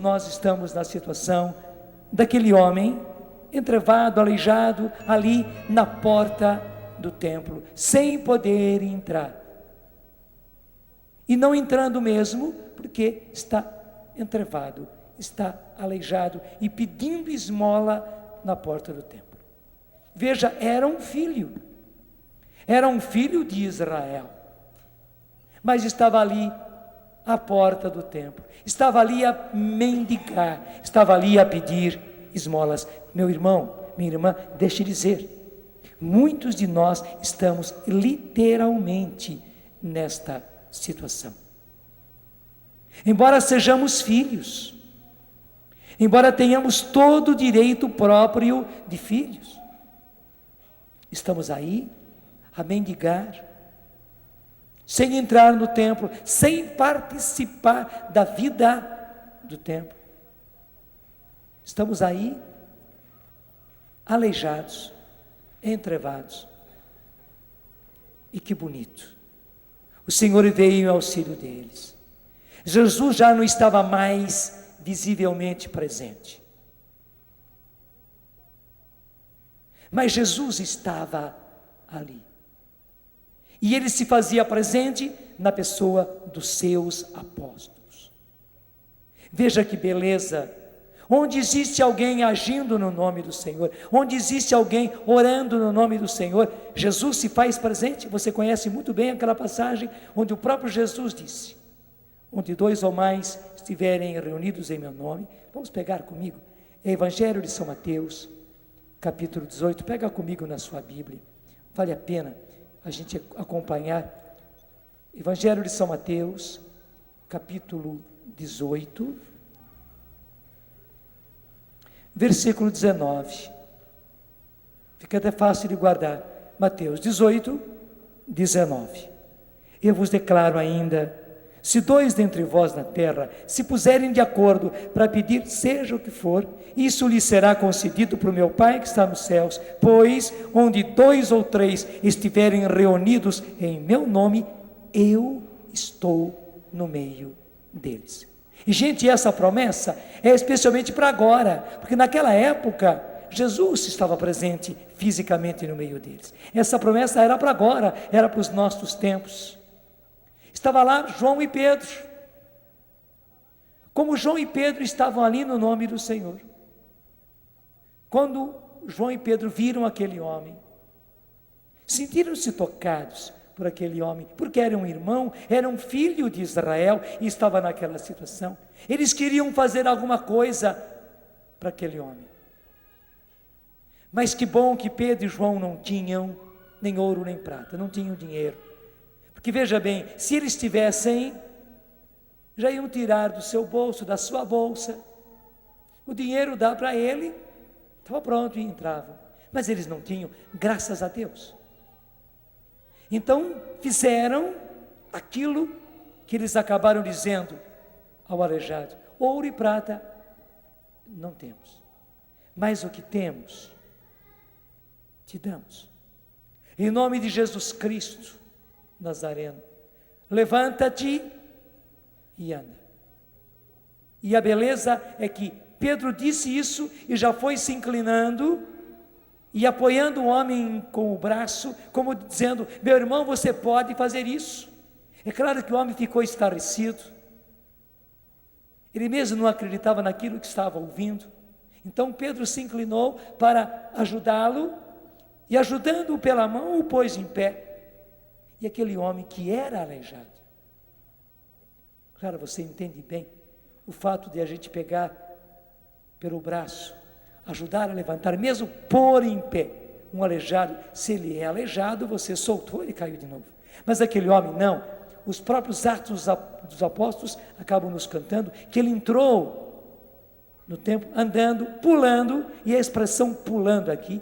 nós estamos na situação daquele homem entrevado, aleijado, ali na porta do templo, sem poder entrar. E não entrando mesmo, porque está entrevado, está aleijado e pedindo esmola na porta do templo. Veja, era um filho de Israel, mas estava ali à porta do templo, estava ali a mendigar, estava ali a pedir esmolas. Meu irmão, minha irmã, deixe eu dizer, muitos de nós estamos literalmente nesta situação. Embora sejamos filhos, embora tenhamos todo o direito próprio de filhos, estamos aí a mendigar, sem entrar no templo, sem participar da vida do templo. Estamos aí aleijados, entrevados. E que bonito, o Senhor veio em auxílio deles. Jesus já não estava mais visivelmente presente, mas Jesus estava ali, e ele se fazia presente na pessoa dos seus apóstolos. Veja que beleza, onde existe alguém agindo no nome do Senhor, onde existe alguém orando no nome do Senhor, Jesus se faz presente. Você conhece muito bem aquela passagem onde o próprio Jesus disse: onde 2 ou mais estiverem reunidos em meu nome. Vamos pegar comigo, Evangelho de São Mateus, capítulo 18, pega comigo na sua Bíblia, vale a pena a gente acompanhar. Evangelho de São Mateus, capítulo 18, versículo 19, fica até fácil de guardar. Mateus 18, 19. Eu vos declaro ainda, se 2 dentre vós na terra se puserem de acordo para pedir seja o que for, isso lhe será concedido por meu Pai que está nos céus. Pois onde 2 ou 3 estiverem reunidos em meu nome, eu estou no meio deles. E gente, essa promessa é especialmente para agora, porque naquela época Jesus estava presente fisicamente no meio deles. Essa promessa era para agora, era para os nossos tempos. Estava lá João e Pedro. Como João e Pedro estavam ali no nome do Senhor, quando João e Pedro viram aquele homem, sentiram-se tocados por aquele homem, porque era um irmão, era um filho de Israel e estava naquela situação. Eles queriam fazer alguma coisa para aquele homem, mas que bom que Pedro e João não tinham nem ouro nem prata, não tinham dinheiro, porque veja bem, se eles tivessem, já iam tirar do seu bolso, da sua bolsa, o dinheiro dá para ele, estava pronto e entravam, mas eles não tinham, graças a Deus. Então fizeram aquilo que eles acabaram dizendo ao aleijado: ouro e prata não temos, mas o que temos te damos. Em nome de Jesus Cristo Nazareno, levanta-te e anda. E a beleza é que Pedro disse isso e já foi se inclinando e apoiando o homem com o braço, como dizendo: meu irmão, você pode fazer isso. É claro que o homem ficou estarrecido, ele mesmo não acreditava naquilo que estava ouvindo. Então Pedro se inclinou para ajudá-lo, e ajudando-o pela mão, o pôs em pé. E aquele homem que era aleijado, claro, você entende bem o fato de a gente pegar pelo braço, ajudar a levantar, mesmo pôr em pé um aleijado. Se ele é aleijado, você soltou, ele caiu de novo. Mas aquele homem não. Os próprios Atos dos Apóstolos acabam nos cantando que ele entrou no templo andando, pulando, e a expressão pulando aqui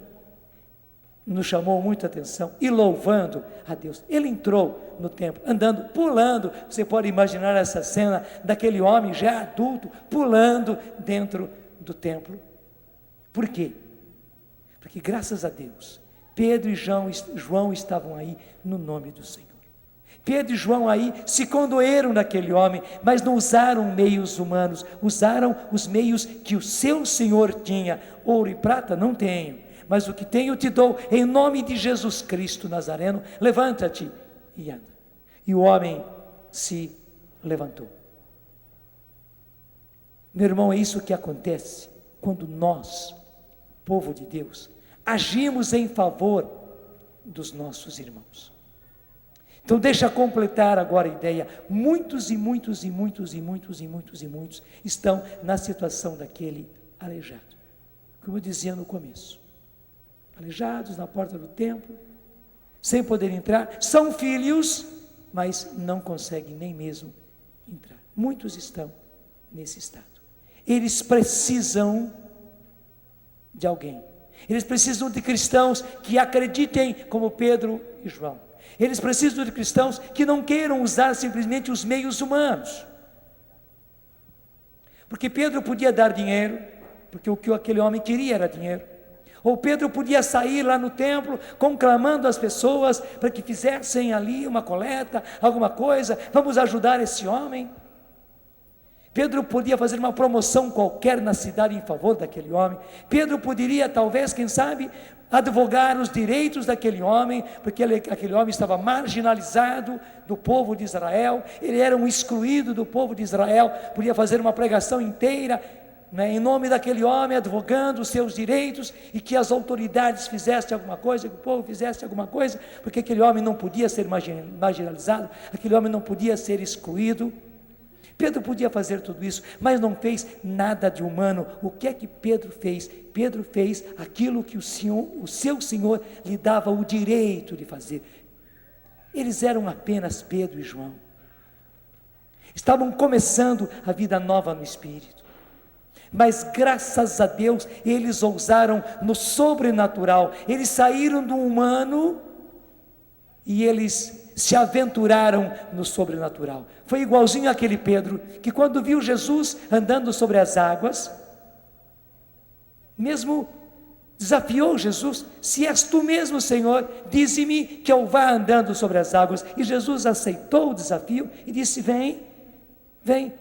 nos chamou muita atenção, e louvando a Deus. Ele entrou no templo andando, pulando. Você pode imaginar essa cena daquele homem já adulto pulando dentro do templo. Por quê? Porque graças a Deus Pedro e João estavam aí no nome do Senhor. Pedro e João aí se condoeram daquele homem, mas não usaram meios humanos, usaram os meios que o seu Senhor tinha. Ouro e prata não tenho, mas o que tenho te dou, em nome de Jesus Cristo Nazareno, levanta-te e anda. E o homem se levantou. Meu irmão, é isso que acontece quando nós, povo de Deus, agimos em favor dos nossos irmãos. Então deixa completar agora a ideia. Muitos estão na situação daquele aleijado. Como eu dizia no começo, aleijados na porta do templo, sem poder entrar, são filhos, mas não conseguem nem mesmo entrar. Muitos estão nesse estado. Eles precisam de alguém. Eles precisam de cristãos que acreditem como Pedro e João. Eles precisam de cristãos que não queiram usar simplesmente os meios humanos. Porque Pedro podia dar dinheiro, porque o que aquele homem queria era dinheiro. Ou Pedro podia sair lá no templo, conclamando as pessoas para que fizessem ali uma coleta, alguma coisa, vamos ajudar esse homem. Pedro podia fazer uma promoção qualquer na cidade em favor daquele homem. Pedro poderia, talvez, quem sabe, advogar os direitos daquele homem, porque aquele homem estava marginalizado do povo de Israel, ele era um excluído do povo de Israel, podia fazer uma pregação inteira, em nome daquele homem, advogando os seus direitos, e que as autoridades fizessem alguma coisa, que o povo fizesse alguma coisa, porque aquele homem não podia ser marginalizado, aquele homem não podia ser excluído. Pedro podia fazer tudo isso, mas não fez nada de humano. O que é que Pedro fez? Pedro fez aquilo que o seu Senhor lhe dava o direito de fazer. Eles eram apenas Pedro e João. Estavam começando a vida nova no Espírito. Mas graças a Deus, eles ousaram no sobrenatural. Eles saíram do humano e eles se aventuraram no sobrenatural. Foi igualzinho aquele Pedro, que quando viu Jesus andando sobre as águas, mesmo desafiou Jesus: se és tu mesmo, Senhor, dize-me que eu vá andando sobre as águas. E Jesus aceitou o desafio e disse: vem, vem.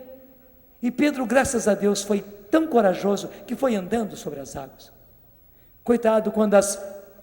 E Pedro, graças a Deus, foi tão corajoso que foi andando sobre as águas. Coitado, quando as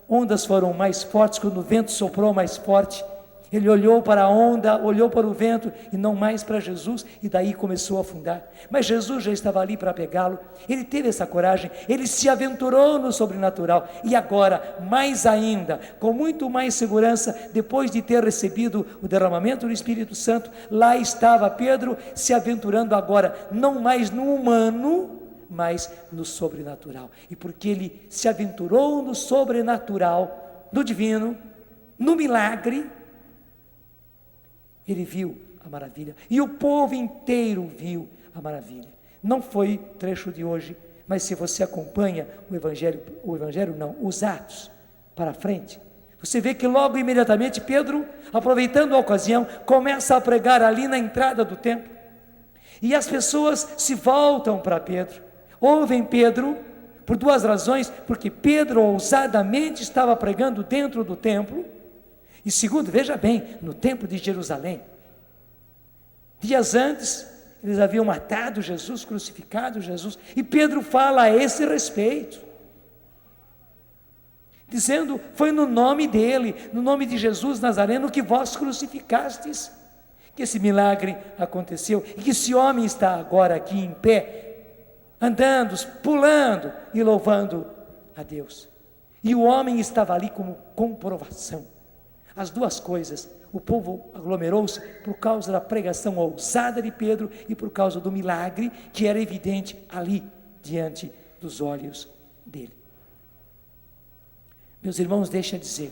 ondas foram mais fortes, quando o vento soprou mais forte, ele olhou para a onda, olhou para o vento e não mais para Jesus, e daí começou a afundar. Mas Jesus já estava ali para pegá-lo. Ele teve essa coragem, ele se aventurou no sobrenatural, e agora, mais ainda, com muito mais segurança, depois de ter recebido o derramamento do Espírito Santo, lá estava Pedro se aventurando agora, não mais no humano, mas no sobrenatural. E porque ele se aventurou no sobrenatural, no divino, no milagre, ele viu a maravilha, e o povo inteiro viu a maravilha. Não foi trecho de hoje, mas se você acompanha os Atos para frente, você vê que logo imediatamente Pedro, aproveitando a ocasião, começa a pregar ali na entrada do templo, e as pessoas se voltam para Pedro, ouvem Pedro, por duas razões: porque Pedro ousadamente estava pregando dentro do templo, e segundo, veja bem, no templo de Jerusalém. Dias antes, eles haviam matado Jesus, crucificado Jesus, e Pedro fala a esse respeito, dizendo: foi no nome dele, no nome de Jesus Nazareno, que vós crucificastes, que esse milagre aconteceu, e que esse homem está agora aqui em pé, andando, pulando e louvando a Deus. E o homem estava ali como comprovação. As duas coisas. O povo aglomerou-se por causa da pregação ousada de Pedro e por causa do milagre que era evidente ali, diante dos olhos dele. Meus irmãos, deixa eu dizer,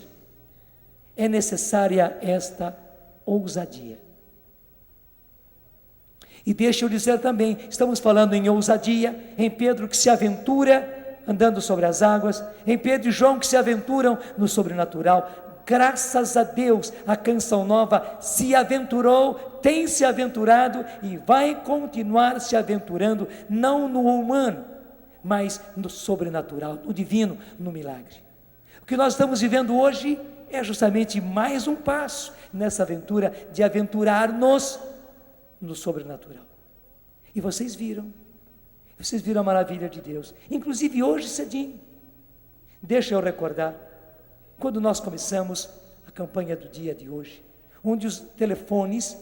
é necessária esta ousadia. E deixa eu dizer também, estamos falando em ousadia, em Pedro que se aventura andando sobre as águas, em Pedro e João que se aventuram no sobrenatural. Graças a Deus, a Canção Nova se aventurou, tem se aventurado e vai continuar se aventurando, não no humano, mas no sobrenatural, no divino, no milagre. O que nós estamos vivendo hoje é justamente mais um passo nessa aventura de aventurar-nos no sobrenatural. E vocês viram a maravilha de Deus, inclusive hoje cedinho. Deixa eu recordar, quando nós começamos a campanha do dia de hoje, onde os telefones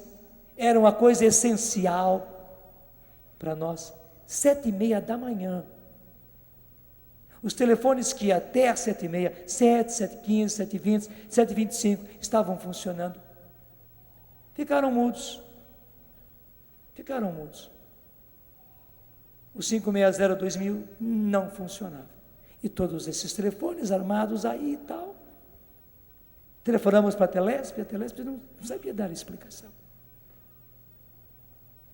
eram a coisa essencial para nós, 7h30 da manhã, os telefones que até às 7h30, 7, 7h15, 7h20, 7h25 estavam funcionando, ficaram mudos. O 560-2000 não funcionava. E todos esses telefones armados aí e tal. Telefonamos para a Telesp não sabia dar explicação.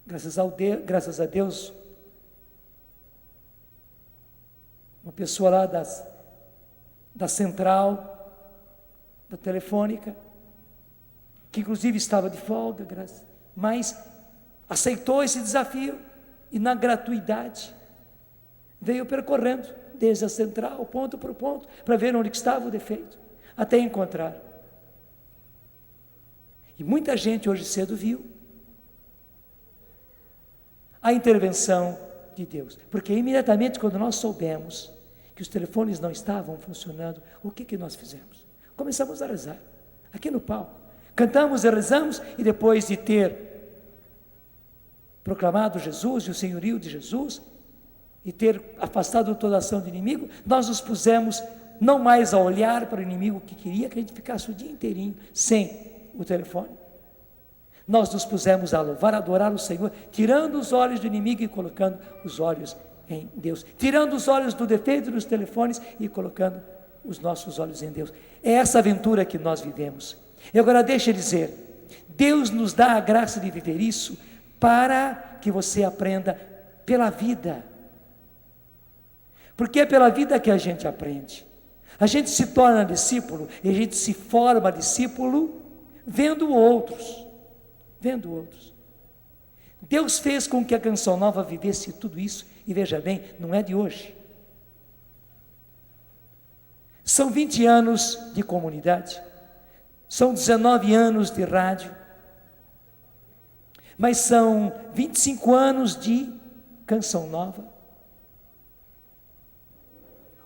Graças a Deus, uma pessoa lá da central, da telefônica, que inclusive estava de folga, mas aceitou esse desafio e na gratuidade veio percorrendo desde a central, ponto por ponto, para ver onde estava o defeito, até encontrar. E muita gente hoje cedo viu a intervenção de Deus, porque imediatamente quando nós soubemos que os telefones não estavam funcionando, o que nós fizemos? Começamos a rezar, aqui no palco, cantamos e rezamos, e depois de ter proclamado Jesus e o senhorio de Jesus, e ter afastado toda ação do inimigo, nós nos pusemos não mais a olhar para o inimigo que queria que a gente ficasse o dia inteirinho sem o telefone. Nós nos pusemos a louvar, a adorar o Senhor, tirando os olhos do inimigo e colocando os olhos em Deus, tirando os olhos do defeito dos telefones e colocando os nossos olhos em Deus. É essa aventura que nós vivemos. E agora deixa eu dizer, Deus nos dá a graça de viver isso para que você aprenda pela vida, porque é pela vida que a gente aprende. A gente se torna discípulo e a gente se forma discípulo vendo outros. Deus fez com que a Canção Nova vivesse tudo isso, e veja bem, não é de hoje. São 20 anos de comunidade, são 19 anos de rádio, mas são 25 anos de Canção Nova,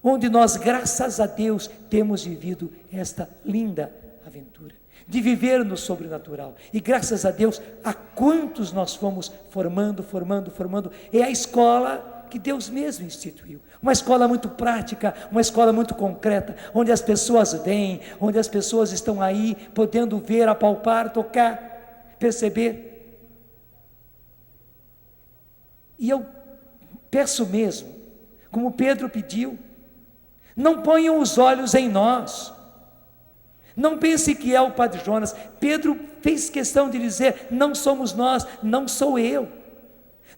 onde nós, graças a Deus, temos vivido esta linda aventura, de viver no sobrenatural, e graças a Deus, a quantos nós fomos formando, é a escola que Deus mesmo instituiu, uma escola muito prática, uma escola muito concreta, onde as pessoas vêm, onde as pessoas estão aí, podendo ver, apalpar, tocar, perceber, e eu peço mesmo, como Pedro pediu, não ponham os olhos em nós, não pense que é o Padre Jonas. Pedro fez questão de dizer, não somos nós, não sou eu.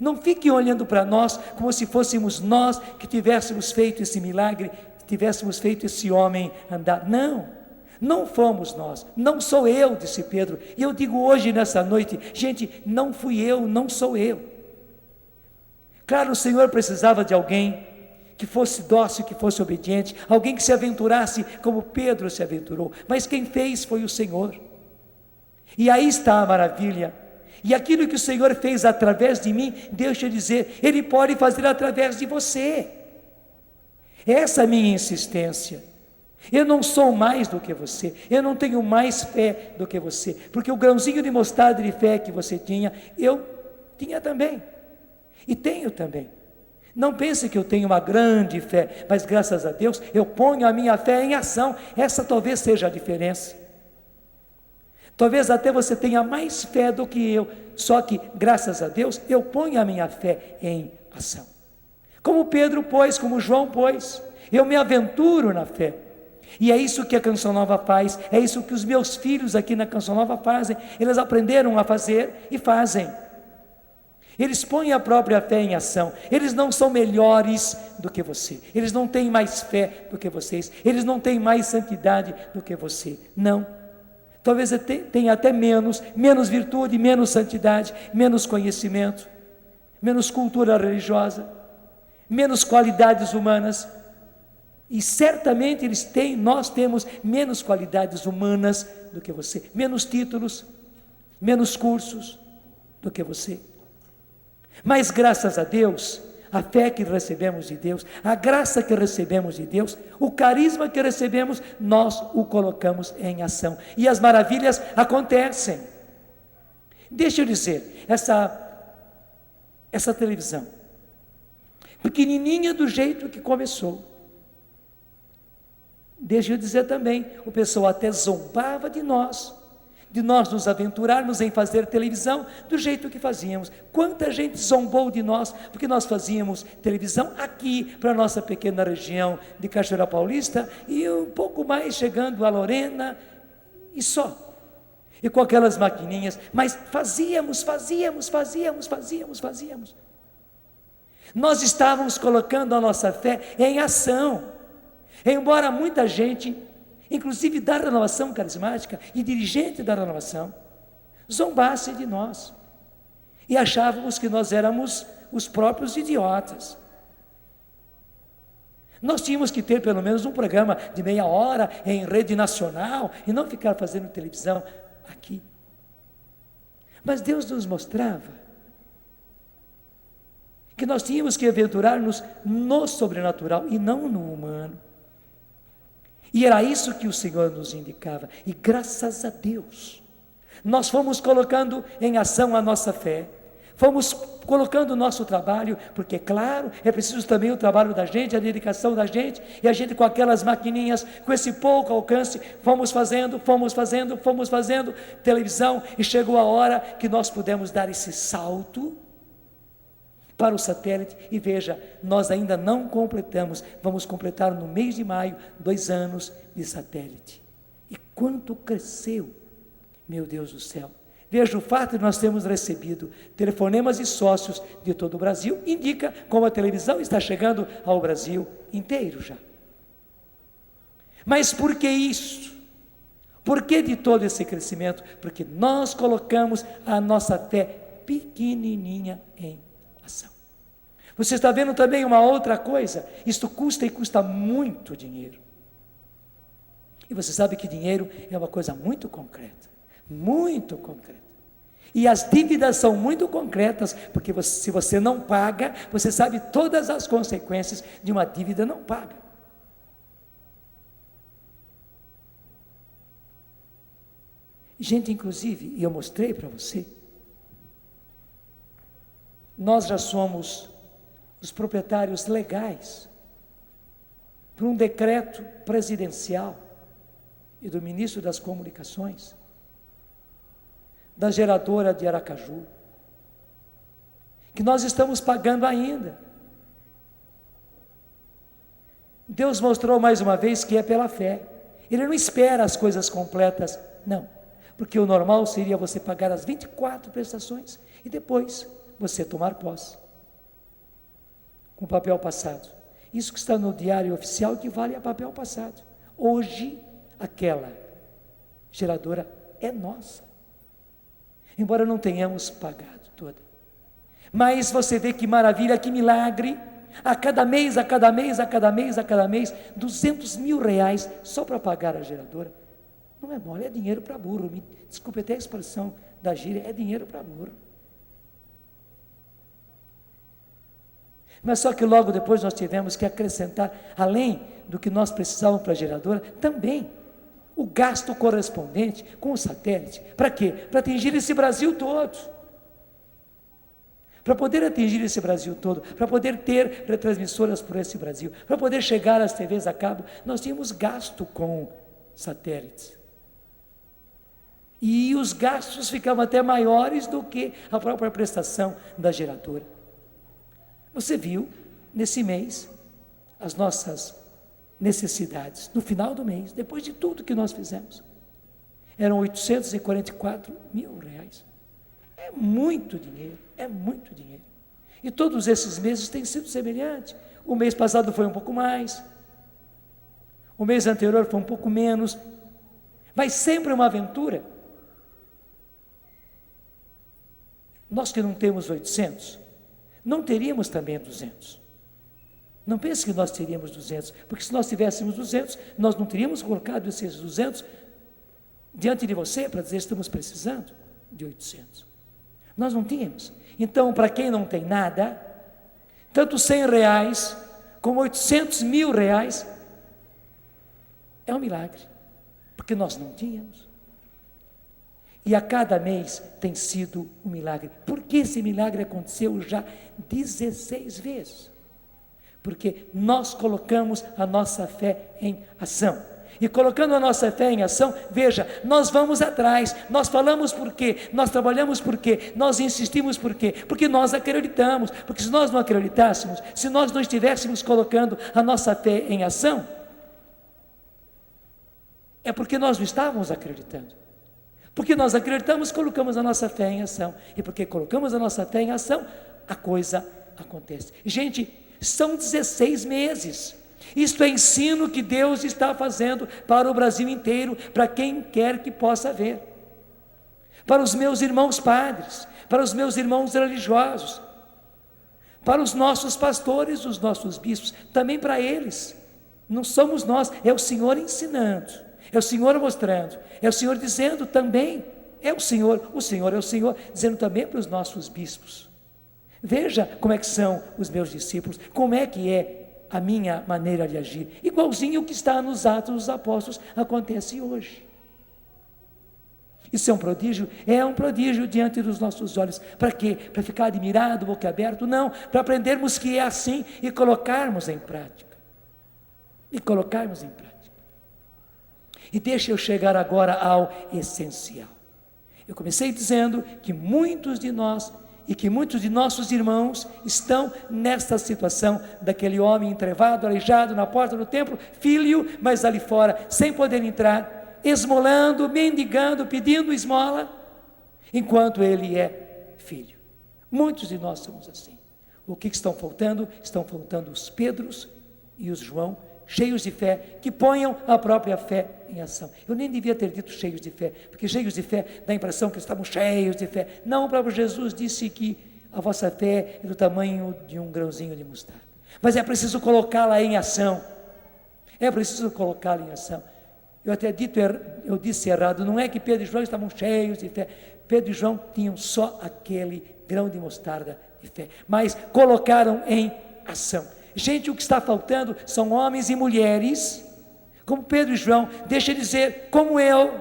Não fiquem olhando para nós como se fôssemos nós que tivéssemos feito esse milagre, que tivéssemos feito esse homem andar. Não fomos nós, não sou eu, disse Pedro. E eu digo hoje nessa noite, gente, não fui eu, não sou eu. Claro, o Senhor precisava de alguém que fosse dócil, que fosse obediente, alguém que se aventurasse como Pedro se aventurou, mas quem fez foi o Senhor. E aí está a maravilha, e aquilo que o Senhor fez através de mim, deixa eu dizer, Ele pode fazer através de você. Essa é a minha insistência. Eu não sou mais do que você, eu não tenho mais fé do que você, porque o grãozinho de mostarda de fé que você tinha, eu tinha também, e tenho também. Não pense que eu tenho uma grande fé, mas graças a Deus eu ponho a minha fé em ação. Essa talvez seja a diferença. Talvez até você tenha mais fé do que eu, só que graças a Deus eu ponho a minha fé em ação. Como Pedro pôs, como João pôs, eu me aventuro na fé. E é isso que a Canção Nova faz, é isso que os meus filhos aqui na Canção Nova fazem. Eles aprenderam a fazer e fazem. Eles põem a própria fé em ação. Eles não são melhores do que você, eles não têm mais fé do que vocês, eles não têm mais santidade do que você, não. Talvez tenha até menos virtude, menos santidade, menos conhecimento, menos cultura religiosa, menos qualidades humanas, E certamente nós temos menos qualidades humanas do que você, menos títulos, menos cursos do que você. Mas graças a Deus, a fé que recebemos de Deus, a graça que recebemos de Deus, o carisma que recebemos, nós o colocamos em ação. E as maravilhas acontecem. Deixa eu dizer, essa televisão, pequenininha do jeito que começou, deixa eu dizer também, o pessoal até zombava de nós nos aventurarmos em fazer televisão do jeito que fazíamos. Quanta gente zombou de nós, porque nós fazíamos televisão aqui, para a nossa pequena região de Cachoeira Paulista, e um pouco mais chegando a Lorena, e só. E com aquelas maquininhas, mas fazíamos. Nós estávamos colocando a nossa fé em ação. Embora muita gente, inclusive da renovação carismática e dirigente da renovação, zombasse de nós e achávamos que nós éramos os próprios idiotas. Nós tínhamos que ter pelo menos um programa de meia hora em rede nacional e não ficar fazendo televisão aqui. Mas Deus nos mostrava que nós tínhamos que aventurar-nos no sobrenatural e não no humano. E era isso que o Senhor nos indicava. E graças a Deus, nós fomos colocando em ação a nossa fé, fomos colocando o nosso trabalho, porque claro, é preciso também o trabalho da gente, a dedicação da gente, e a gente com aquelas maquininhas, com esse pouco alcance, fomos fazendo televisão, e chegou a hora que nós pudemos dar esse salto para o satélite, e veja, nós ainda não completamos, vamos completar no mês de maio, 2 anos de satélite. E quanto cresceu, meu Deus do céu. Veja, o fato de nós termos recebido telefonemas e sócios de todo o Brasil, indica como a televisão está chegando ao Brasil inteiro já. Mas por que isso? Por que de todo esse crescimento? Porque nós colocamos a nossa fé pequenininha em ação. Você está vendo também uma outra coisa? Isto custa e custa muito dinheiro. E você sabe que dinheiro é uma coisa muito concreta. Muito concreta. E as dívidas são muito concretas, porque se você não paga, você sabe todas as consequências de uma dívida não paga. Gente, inclusive, e eu mostrei para você, nós já somos os proprietários legais, por um decreto presidencial e do ministro das Comunicações, da geradora de Aracaju, que nós estamos pagando ainda. Deus mostrou mais uma vez que é pela fé. Ele não espera as coisas completas, não, porque o normal seria você pagar as 24 prestações e depois você tomar posse com papel passado. Isso que está no diário oficial equivale a papel passado. Hoje, aquela geradora é nossa, embora não tenhamos pagado toda. Mas você vê que maravilha, que milagre, a cada mês, 200 mil reais só para pagar a geradora. Não é mole, é dinheiro para burro. Me desculpe até a expressão da gíria, é dinheiro para burro. Mas só que logo depois nós tivemos que acrescentar, além do que nós precisávamos para a geradora, também o gasto correspondente com o satélite. Para quê? Para atingir esse Brasil todo. Para poder atingir esse Brasil todo, para poder ter retransmissoras por esse Brasil, para poder chegar às TVs a cabo, nós tínhamos gasto com satélites. E os gastos ficavam até maiores do que a própria prestação da geradora. Você viu, nesse mês, as nossas necessidades, no final do mês, depois de tudo que nós fizemos, eram 844 mil reais. É muito dinheiro, é muito dinheiro. E todos esses meses têm sido semelhantes. O mês passado foi um pouco mais, o mês anterior foi um pouco menos, mas sempre uma aventura. Nós que não temos 800, não teríamos também 200. Não pense que nós teríamos 200, porque se nós tivéssemos 200, nós não teríamos colocado esses 200 diante de você para dizer estamos precisando de 800. Nós não tínhamos. Então, para quem não tem nada, tanto R$100 como 800 mil reais, é um milagre, porque nós não tínhamos. E a cada mês tem sido um milagre. Por que esse milagre aconteceu já 16 vezes? Porque nós colocamos a nossa fé em ação. E colocando a nossa fé em ação, veja, nós vamos atrás, nós falamos por quê, nós trabalhamos por quê, nós insistimos por quê, porque nós acreditamos, porque se nós não acreditássemos, se nós não estivéssemos colocando a nossa fé em ação, é porque nós não estávamos acreditando. Porque nós acreditamos, colocamos a nossa fé em ação, e porque colocamos a nossa fé em ação, a coisa acontece. Gente, são 16 meses. Isto é ensino que Deus está fazendo para o Brasil inteiro, para quem quer que possa ver. Para os meus irmãos padres, para os meus irmãos religiosos, para os nossos pastores, os nossos bispos, também para eles. Não somos nós, é o Senhor ensinando, é o Senhor mostrando, é o Senhor dizendo também, é o Senhor é o Senhor, dizendo também para os nossos bispos. Veja como é que são os meus discípulos, como é que é a minha maneira de agir, igualzinho o que está nos Atos dos Apóstolos, acontece hoje. Isso é um prodígio diante dos nossos olhos. Para quê? Para ficar admirado, boca aberta? Não, para aprendermos que é assim e colocarmos em prática. E deixa eu chegar agora ao essencial. Eu comecei dizendo que muitos de nós e que muitos de nossos irmãos estão nesta situação daquele homem entrevado, aleijado na porta do templo, filho, mas ali fora, sem poder entrar, esmolando, mendigando, pedindo esmola, enquanto ele é filho. Muitos de nós somos assim. O que estão faltando? Estão faltando os Pedros e os João, cheios de fé, que ponham a própria fé em ação. Eu nem devia ter dito cheios de fé, porque cheios de fé dá a impressão que estavam cheios de fé. Não, o próprio Jesus disse que a vossa fé é do tamanho de um grãozinho de mostarda. Mas é preciso colocá-la em ação. Eu disse errado, não é que Pedro e João estavam cheios de fé. Pedro e João tinham só aquele grão de mostarda de fé, mas colocaram em ação. Gente, o que está faltando são homens e mulheres, como Pedro e João, deixa eu dizer, como eu,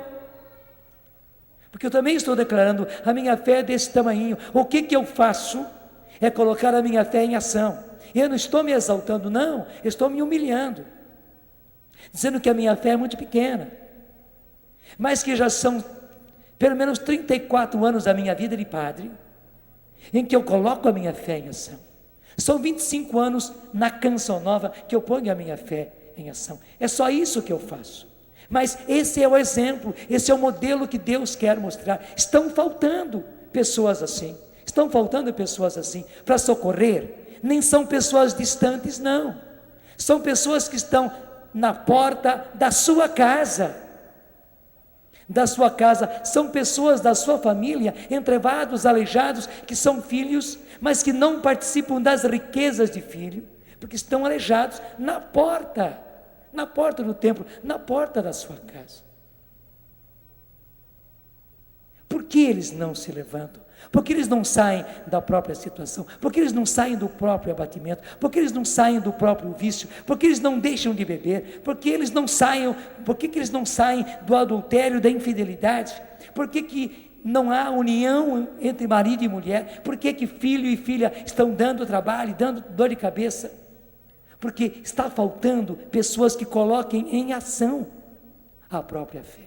porque eu também estou declarando, a minha fé é desse tamanho. O que eu faço é colocar a minha fé em ação. Eu não estou me exaltando, não, eu estou me humilhando, dizendo que a minha fé é muito pequena, mas que já são pelo menos 34 anos da minha vida de padre, em que eu coloco a minha fé em ação. São 25 anos na Canção Nova que eu ponho a minha fé em ação. É só isso que eu faço. Mas esse é o exemplo, esse é o modelo que Deus quer mostrar. Estão faltando pessoas assim. Para socorrer. Nem são pessoas distantes, não. São pessoas que estão na porta da sua casa. São pessoas da sua família, entrevados, aleijados, que são filhos, mas que não participam das riquezas de filho, porque estão aleijados na porta do templo, na porta da sua casa. Por que eles não se levantam? Porque eles não saem da própria situação, porque eles não saem do próprio abatimento, porque eles não saem do próprio vício, porque eles não deixam de beber, porque eles não saem do adultério, da infidelidade, porque que não há união entre marido e mulher, porque que filho e filha estão dando trabalho, dando dor de cabeça, porque está faltando pessoas que coloquem em ação a própria fé.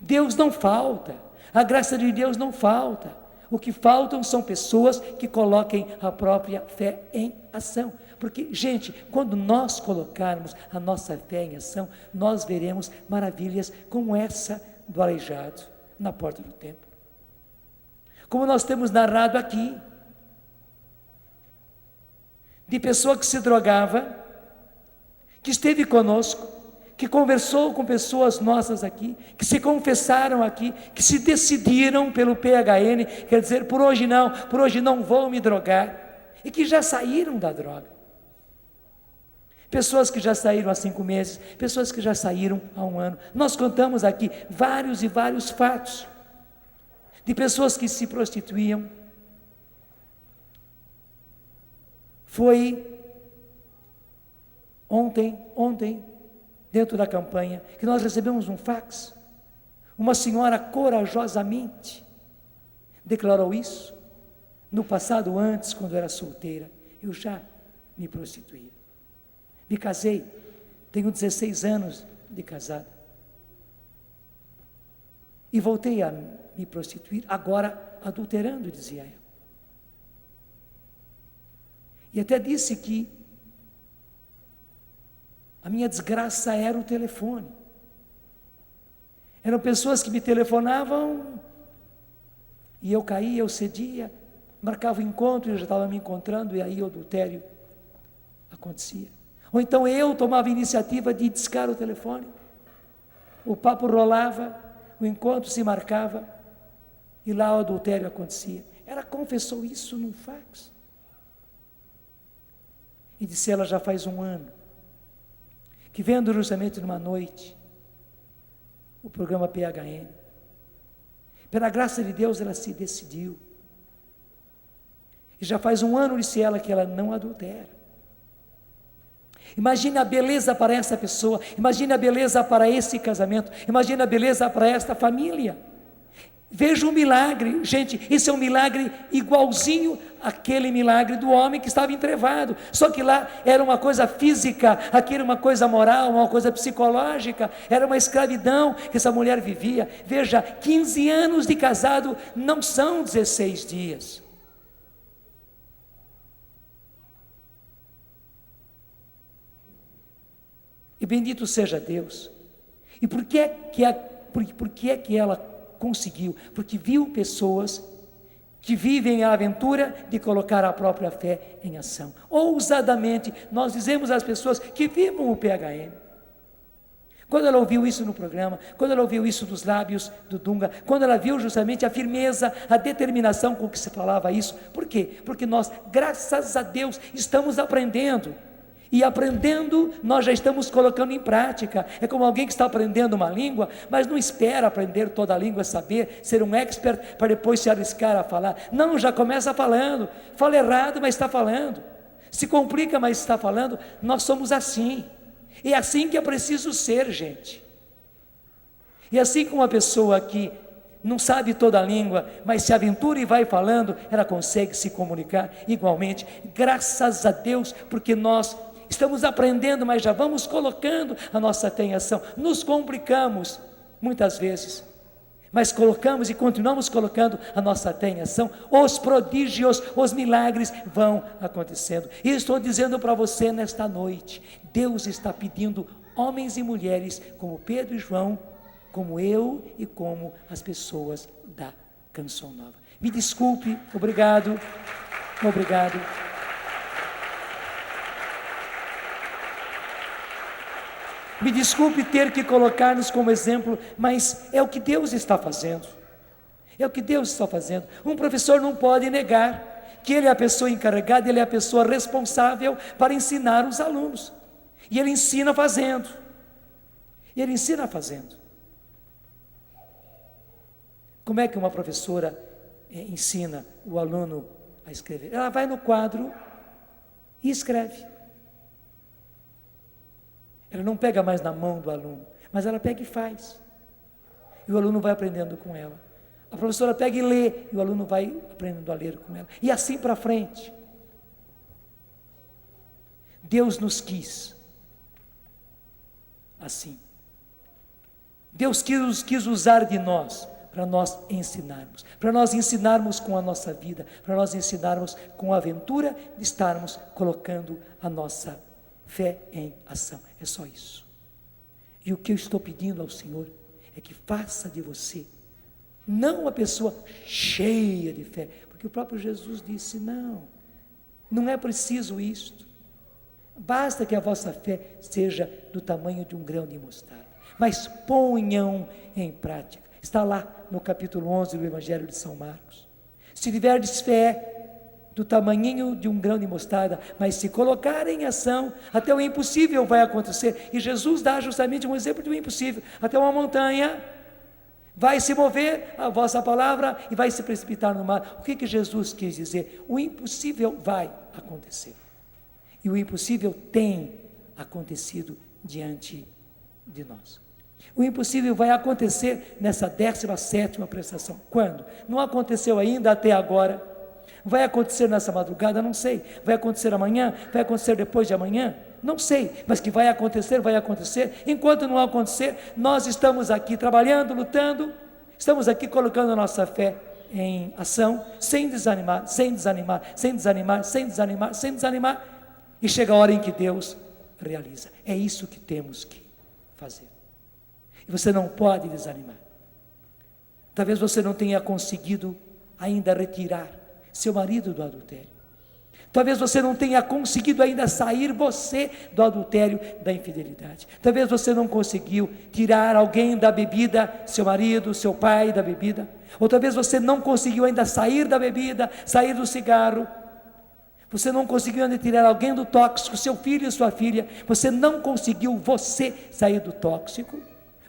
Deus não falta, a graça de Deus não falta. O que faltam são pessoas que coloquem a própria fé em ação. Porque, gente, quando nós colocarmos a nossa fé em ação, nós veremos maravilhas como essa do aleijado na porta do templo. Como nós temos narrado aqui, de pessoa que se drogava, que esteve conosco, que conversou com pessoas nossas aqui, que se confessaram aqui, que se decidiram pelo PHN, quer dizer, por hoje não vou me drogar, e que já saíram da droga. Pessoas que já saíram há 5 meses, pessoas que já saíram há 1 ano. Nós contamos aqui vários e vários fatos de pessoas que se prostituíam. Foi ontem, dentro da campanha, que nós recebemos um fax. Uma senhora corajosamente declarou isso. No passado, antes, quando eu era solteira, eu já me prostituía. Me casei, tenho 16 anos de casada. E voltei a me prostituir, agora adulterando, dizia ela. E até disse que a minha desgraça era o telefone. Eram pessoas que me telefonavam e eu caía, eu cedia, marcava o encontro e eu já estava me encontrando e aí o adultério acontecia. Ou então eu tomava a iniciativa de discar o telefone, o papo rolava, o encontro se marcava e lá o adultério acontecia. Ela confessou isso num fax. E disse ela já faz 1 ano, que vendo justamente numa noite, o programa PHN, pela graça de Deus ela se decidiu, e já faz 1 ano, disse ela, que ela não adultera. Imagine a beleza para essa pessoa, imagine a beleza para esse casamento, imagine a beleza para esta família. Veja um milagre, gente, esse é um milagre igualzinho àquele milagre do homem que estava entrevado, só que lá era uma coisa física, aqui era uma coisa moral, uma coisa psicológica, era uma escravidão que essa mulher vivia. Veja, 15 anos de casado não são 16 dias. E bendito seja Deus. E por que é que ela conseguiu? Porque viu pessoas que vivem a aventura de colocar a própria fé em ação. Ousadamente, nós dizemos às pessoas que vivam o PHN. Quando ela ouviu isso no programa, quando ela ouviu isso dos lábios do Dunga, quando ela viu justamente a firmeza, a determinação com que se falava isso. Por quê? Porque nós, graças a Deus, estamos aprendendo. E aprendendo, nós já estamos colocando em prática. É como alguém que está aprendendo uma língua, mas não espera aprender toda a língua, saber, ser um expert, para depois se arriscar a falar. Não, já começa falando. Fala errado, mas está falando. Se complica, mas está falando. Nós somos assim. E é assim que é preciso ser, gente. E assim como uma pessoa que não sabe toda a língua, mas se aventura e vai falando, ela consegue se comunicar igualmente. Graças a Deus, porque nós estamos aprendendo, mas já vamos colocando a nossa fé em ação. Nos complicamos muitas vezes, mas colocamos e continuamos colocando a nossa fé em ação. Os prodígios, os milagres vão acontecendo. E estou dizendo para você nesta noite, Deus está pedindo homens e mulheres como Pedro e João, como eu e como as pessoas da Canção Nova. Me desculpe, obrigado. Me desculpe ter que colocar-nos como exemplo, mas é o que Deus está fazendo. É o que Deus está fazendo. Um professor não pode negar que ele é a pessoa encarregada, ele é a pessoa responsável para ensinar os alunos. E ele ensina fazendo. Como é que uma professora ensina o aluno a escrever? Ela vai no quadro e escreve. Ela não pega mais na mão do aluno, mas ela pega e faz. E o aluno vai aprendendo com ela. A professora pega e lê, e o aluno vai aprendendo a ler com ela. E assim para frente. Deus nos quis assim. Deus quis usar de nós, para nós ensinarmos com a nossa vida, para nós ensinarmos com a aventura de estarmos colocando a nossa fé em ação. É só isso. E o que eu estou pedindo ao Senhor é que faça de você não uma pessoa cheia de fé, porque o próprio Jesus disse: não é preciso isto, basta que a vossa fé seja do tamanho de um grão de mostarda, mas ponham em prática. Está lá no capítulo 11 do Evangelho de São Marcos. Se tiverdes fé do tamanhinho de um grão de mostarda, mas se colocar em ação, até o impossível vai acontecer. E Jesus dá justamente um exemplo do impossível. Até uma montanha vai se mover a vossa palavra e vai se precipitar no mar. O que Jesus quis dizer? O impossível vai acontecer. E o impossível tem acontecido diante de nós. O impossível vai acontecer nessa 17ª prestação. Quando? Não aconteceu ainda até agora. Vai acontecer nessa madrugada? Não sei. Vai acontecer amanhã? Vai acontecer depois de amanhã? Não sei. Mas que vai acontecer, vai acontecer. Enquanto não acontecer, nós estamos aqui trabalhando, lutando. Estamos aqui colocando a nossa fé em ação, sem desanimar, sem desanimar, sem desanimar, sem desanimar, sem desanimar. E chega a hora em que Deus realiza. É isso que temos que fazer. E você não pode desanimar. Talvez você não tenha conseguido ainda retirar seu marido do adultério. Talvez você não tenha conseguido ainda sair você do adultério, da infidelidade. Talvez você não conseguiu tirar alguém da bebida, seu marido, seu pai da bebida. Ou talvez você não conseguiu ainda sair da bebida, sair do cigarro. Você não conseguiu ainda tirar alguém do tóxico, seu filho e sua filha. Você não conseguiu você sair do tóxico,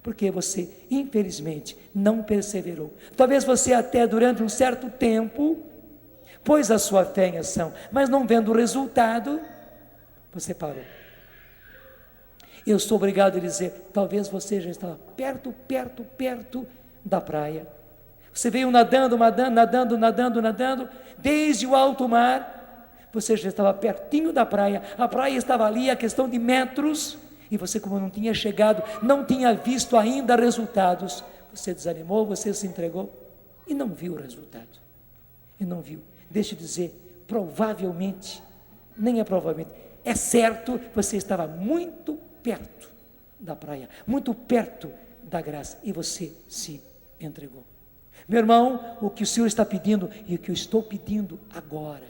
porque você, infelizmente, não perseverou. Talvez você até durante um certo tempo pôs a sua fé em ação, mas não vendo o resultado, você parou. Eu sou obrigado a dizer, talvez você já estava perto da praia. Você veio nadando, desde o alto mar, você já estava pertinho da praia, a praia estava ali a questão de metros, e você, como não tinha chegado, não tinha visto ainda resultados, você desanimou, você se entregou, e não viu o resultado, e não viu. Deixa eu dizer, provavelmente, nem é provavelmente, é certo, você estava muito perto da praia, muito perto da graça, e você se entregou. Meu irmão, o que o Senhor está pedindo, e o que eu estou pedindo agora,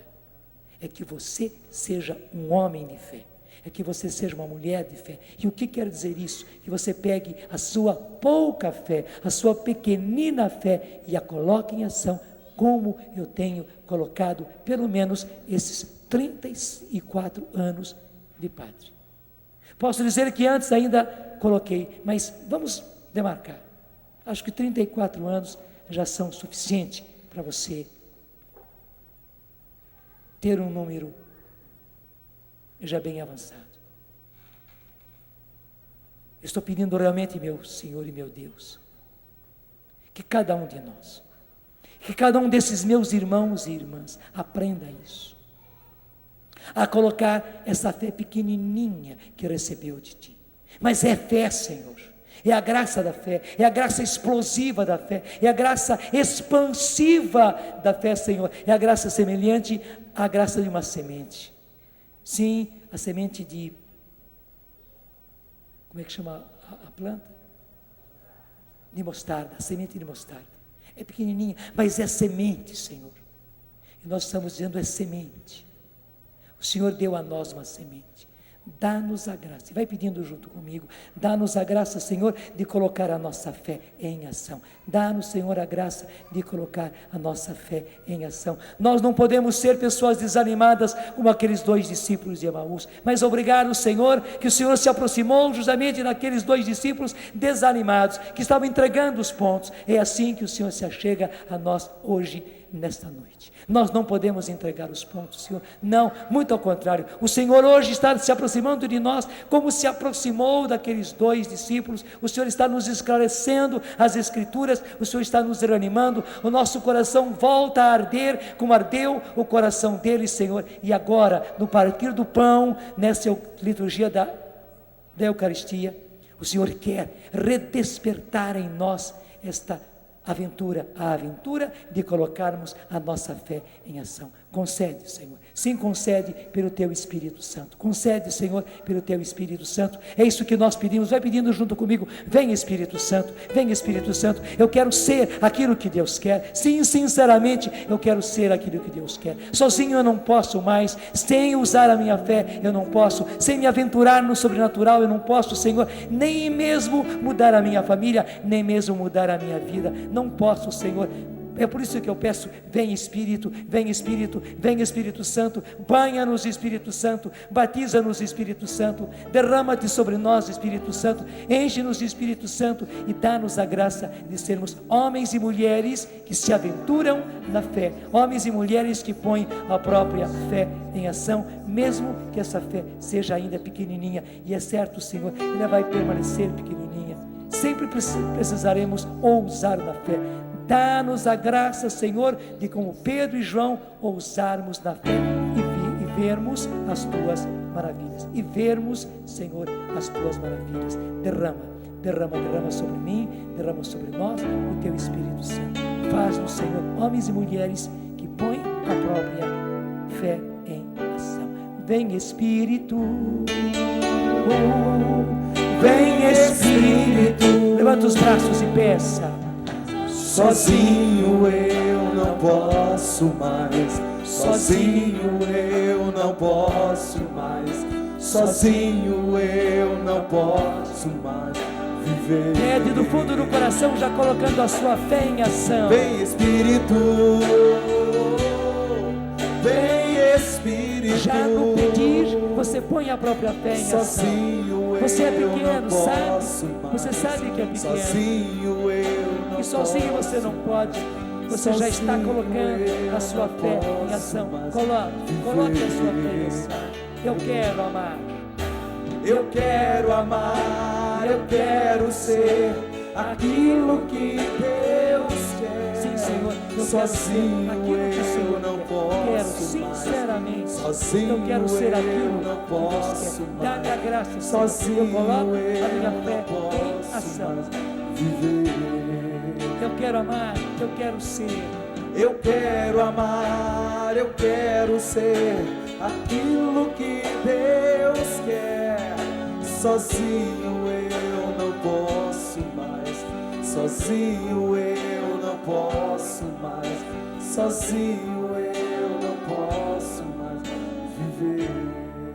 é que você seja um homem de fé, é que você seja uma mulher de fé. E o que quer dizer isso? Que você pegue a sua pouca fé, a sua pequenina fé, e a coloque em ação, como eu tenho colocado pelo menos esses 34 anos de padre. Posso dizer que antes ainda coloquei, mas vamos demarcar. Acho que 34 anos já são suficientes para você ter um número já bem avançado. Estou pedindo realmente, meu Senhor e meu Deus, que cada um de nós, que cada um desses meus irmãos e irmãs aprenda isso, a colocar essa fé pequenininha que recebeu de Ti. Mas é fé, Senhor, é a graça da fé, é a graça explosiva da fé, é a graça expansiva da fé, Senhor, é a graça semelhante à graça de uma semente. Sim, a semente de, como é que chama a planta? De mostarda, a semente de mostarda. É pequenininha, mas é semente, Senhor. E nós estamos dizendo é semente. O Senhor deu a nós uma semente. Dá-nos a graça, e vai pedindo junto comigo, dá-nos a graça, Senhor, de colocar a nossa fé em ação. Dá-nos, Senhor, a graça de colocar a nossa fé em ação. Nós não podemos ser pessoas desanimadas como aqueles 2 discípulos de Emaús, mas obrigado, Senhor, que o Senhor se aproximou justamente daqueles 2 discípulos desanimados, que estavam entregando os pontos. É assim que o Senhor se achega a nós hoje, nesta noite. Nós não podemos entregar os pontos, Senhor, não, muito ao contrário, o Senhor hoje está se aproximando de nós, como se aproximou daqueles 2 discípulos. O Senhor está nos esclarecendo as Escrituras, o Senhor está nos reanimando, o nosso coração volta a arder, como ardeu o coração deles, Senhor, e agora, no partir do pão, nessa liturgia da Eucaristia, o Senhor quer redespertar em nós esta aventura, a aventura de colocarmos a nossa fé em ação. Concede, Senhor, sim, concede pelo Teu Espírito Santo, concede, Senhor, pelo Teu Espírito Santo. É isso que nós pedimos, vai pedindo junto comigo. Vem Espírito Santo, vem Espírito Santo. Eu quero ser aquilo que Deus quer, sim, sinceramente, eu quero ser aquilo que Deus quer. Sozinho eu não posso mais, sem usar a minha fé eu não posso, sem me aventurar no sobrenatural eu não posso, Senhor, nem mesmo mudar a minha família, nem mesmo mudar a minha vida, não posso, Senhor. É por isso que eu peço, vem Espírito, vem Espírito, vem Espírito Santo, banha-nos Espírito Santo, batiza-nos Espírito Santo, derrama-te sobre nós Espírito Santo, enche-nos de Espírito Santo e dá-nos a graça de sermos homens e mulheres que se aventuram na fé, homens e mulheres que põem a própria fé em ação, mesmo que essa fé seja ainda pequenininha, e é certo, Senhor, ela vai permanecer pequenininha, sempre precisaremos ousar na fé. Dá-nos a graça, Senhor, de como Pedro e João ousarmos na fé e vermos as Tuas maravilhas. E vermos, Senhor, as Tuas maravilhas. Derrama sobre mim, derrama sobre nós o Teu Espírito Santo. Faz-nos, Senhor, homens e mulheres que põem a própria fé em ação. Vem Espírito, vem Espírito. Levanta os braços e peça. Sozinho eu não posso mais, sozinho eu não posso mais, sozinho eu não posso mais viver. Pede do fundo do coração, já colocando a sua fé em ação. Vem Espírito, vem Espírito. Já no pedir, você põe a própria fé em ação. Sozinho você é eu pequeno, não sabe? posso mais, Você sabe que é pequeno. sozinho eu não E sozinho posso você não pode. Você já está colocando a sua fé em ação. Coloque a sua fé em ação. Eu quero amar. Eu quero amar, eu quero ser aquilo que Deus quer. Sim, Senhor, eu sozinho quero ser aquilo que o Senhor eu não quer. posso Quero, mais. sinceramente, Sozinho eu quero ser aquilo eu não que Deus posso quer. Dá-me a graça, Senhor. Sozinho Eu coloco a minha eu fé não em posso ação. mais viver. Eu quero amar, eu quero ser. Eu quero amar, eu quero ser aquilo que Deus quer. Sozinho eu não posso mais, sozinho eu não posso mais, sozinho eu não posso mais viver.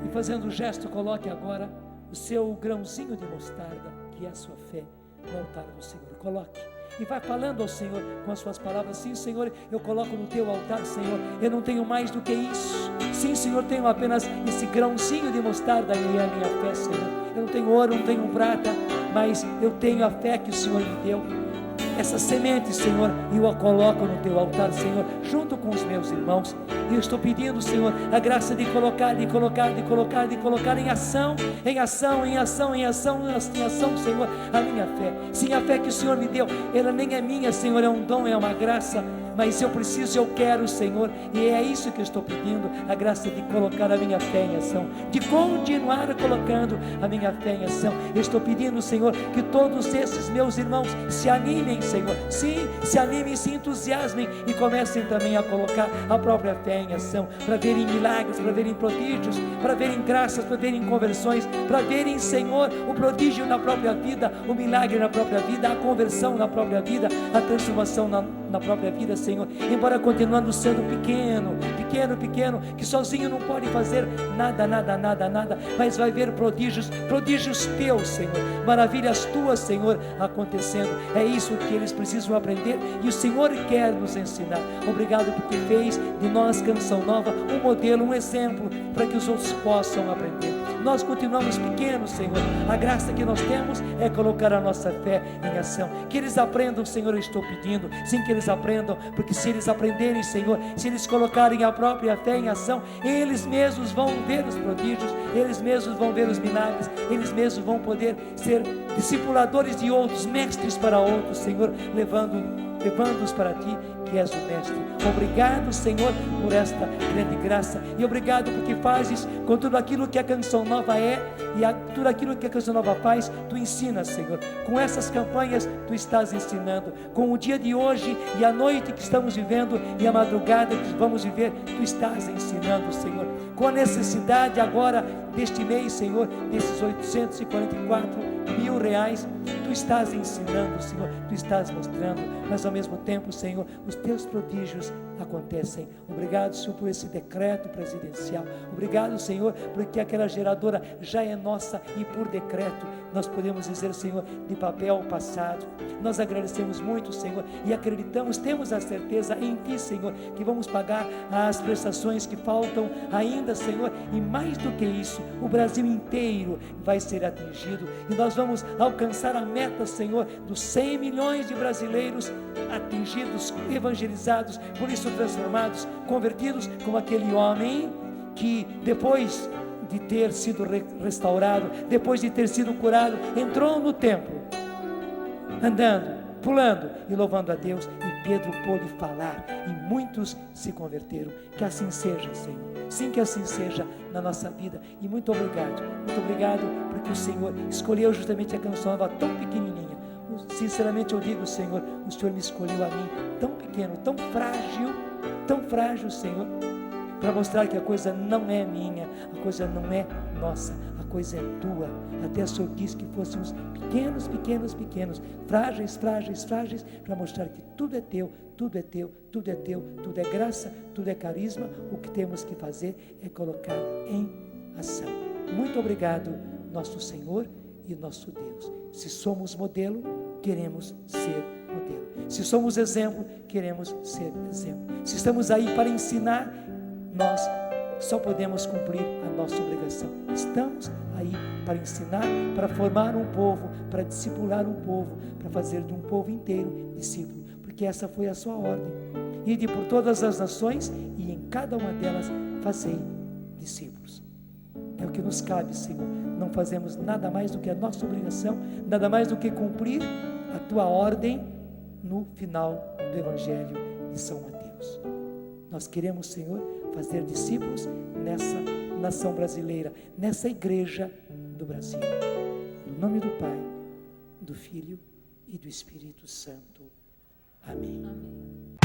E fazendo o gesto, coloque agora o seu grãozinho de mostarda, que é a sua fé, no altar do Senhor. Coloque. E vai falando ao Senhor com as suas palavras. Sim, Senhor, eu coloco no teu altar, Senhor. Eu não tenho mais do que isso. Sim, Senhor, tenho apenas esse grãozinho de mostarda que é a minha fé, Senhor. Eu não tenho ouro, não tenho prata, mas eu tenho a fé que o Senhor me deu. Essa semente, Senhor, eu a coloco no teu altar, Senhor, junto com os meus irmãos. E eu estou pedindo, Senhor, a graça de colocar em ação, Senhor, a minha fé. Sim, a fé que o Senhor me deu, ela nem é minha, Senhor, é um dom, é uma graça. Mas eu preciso, eu quero, Senhor, e é isso que eu estou pedindo, a graça de colocar a minha fé em ação, de continuar colocando a minha fé em ação. Eu estou pedindo, Senhor, que todos esses meus irmãos se animem, Senhor, sim, se animem, se entusiasmem e comecem também a colocar a própria fé em ação, para verem milagres, para verem prodígios, para verem graças, para verem conversões, para verem, Senhor, o prodígio na própria vida, o milagre na própria vida, a conversão na própria vida, a transformação na própria vida, Senhor, embora continuando sendo pequeno, que sozinho não pode fazer nada, mas vai ver prodígios teus, Senhor, maravilhas tuas, Senhor, acontecendo. É isso que eles precisam aprender e o Senhor quer nos ensinar. Obrigado porque fez de nós Canção Nova um modelo, um exemplo para que os outros possam aprender. Nós continuamos pequenos, Senhor. A graça que nós temos é colocar a nossa fé em ação. Que eles aprendam, Senhor, eu estou pedindo. Sim, que eles aprendam, porque se eles aprenderem, Senhor, se eles colocarem a própria fé em ação, eles mesmos vão ver os prodígios, eles mesmos vão ver os milagres, eles mesmos vão poder ser discipuladores de outros, mestres para outros, Senhor, levando-os para Ti, que és o Mestre. Obrigado, Senhor, por esta grande graça, e obrigado porque fazes com tudo aquilo que a Canção Nova é, e tudo aquilo que a Canção Nova faz, Tu ensinas, Senhor. Com essas campanhas, Tu estás ensinando. Com o dia de hoje e a noite que estamos vivendo e a madrugada que vamos viver, Tu estás ensinando, Senhor. Com a necessidade agora deste mês, Senhor, desses 844 mil reais, Tu estás ensinando, Senhor, Tu estás mostrando, mas ao mesmo tempo, Senhor, os Teus prodígios acontecem. Obrigado, Senhor, por esse decreto presidencial. Obrigado, Senhor, porque aquela geradora já é nossa e por decreto nós podemos dizer, Senhor, de papel passado. Nós agradecemos muito, Senhor, e acreditamos, temos a certeza em Ti, Senhor, que vamos pagar as prestações que faltam ainda, Senhor, e mais do que isso, o Brasil inteiro vai ser atingido e nós vamos alcançar a meta, Senhor, dos 100 milhões de brasileiros atingidos, evangelizados, por isso transformados, convertidos, como aquele homem que depois de ter sido restaurado, depois de ter sido curado, entrou no templo, andando, pulando e louvando a Deus, e Pedro pôde falar, e muitos se converteram. Que assim seja, Senhor, sim, que assim seja na nossa vida, e muito obrigado, porque o Senhor escolheu justamente a canção nova, tão pequenininha. Sinceramente eu digo, Senhor, o Senhor me escolheu a mim, tão pequeno, tão frágil, Senhor, para mostrar que a coisa não é minha, a coisa não é nossa, a coisa é Tua. Até o Senhor quis que fôssemos pequenos, frágeis, para mostrar que tudo é Teu, tudo é graça, tudo é carisma. O que temos que fazer é colocar em ação. Muito obrigado, nosso Senhor e nosso Deus. Se somos modelo, queremos ser modelo. Se somos exemplo, queremos ser exemplo. Se estamos aí para ensinar, nós só podemos cumprir a nossa obrigação. Estamos aí para ensinar, para formar um povo, para discipular um povo, para fazer de um povo inteiro discípulo, porque essa foi a sua ordem. Ide por todas as nações e em cada uma delas fazei discípulos. É o que nos cabe, Senhor. Não fazemos nada mais do que a nossa obrigação, nada mais do que cumprir a Tua ordem no final do Evangelho de São Mateus. Nós queremos, Senhor, fazer discípulos nessa nação brasileira, nessa igreja do Brasil. No nome do Pai, do Filho e do Espírito Santo. Amém. Amém.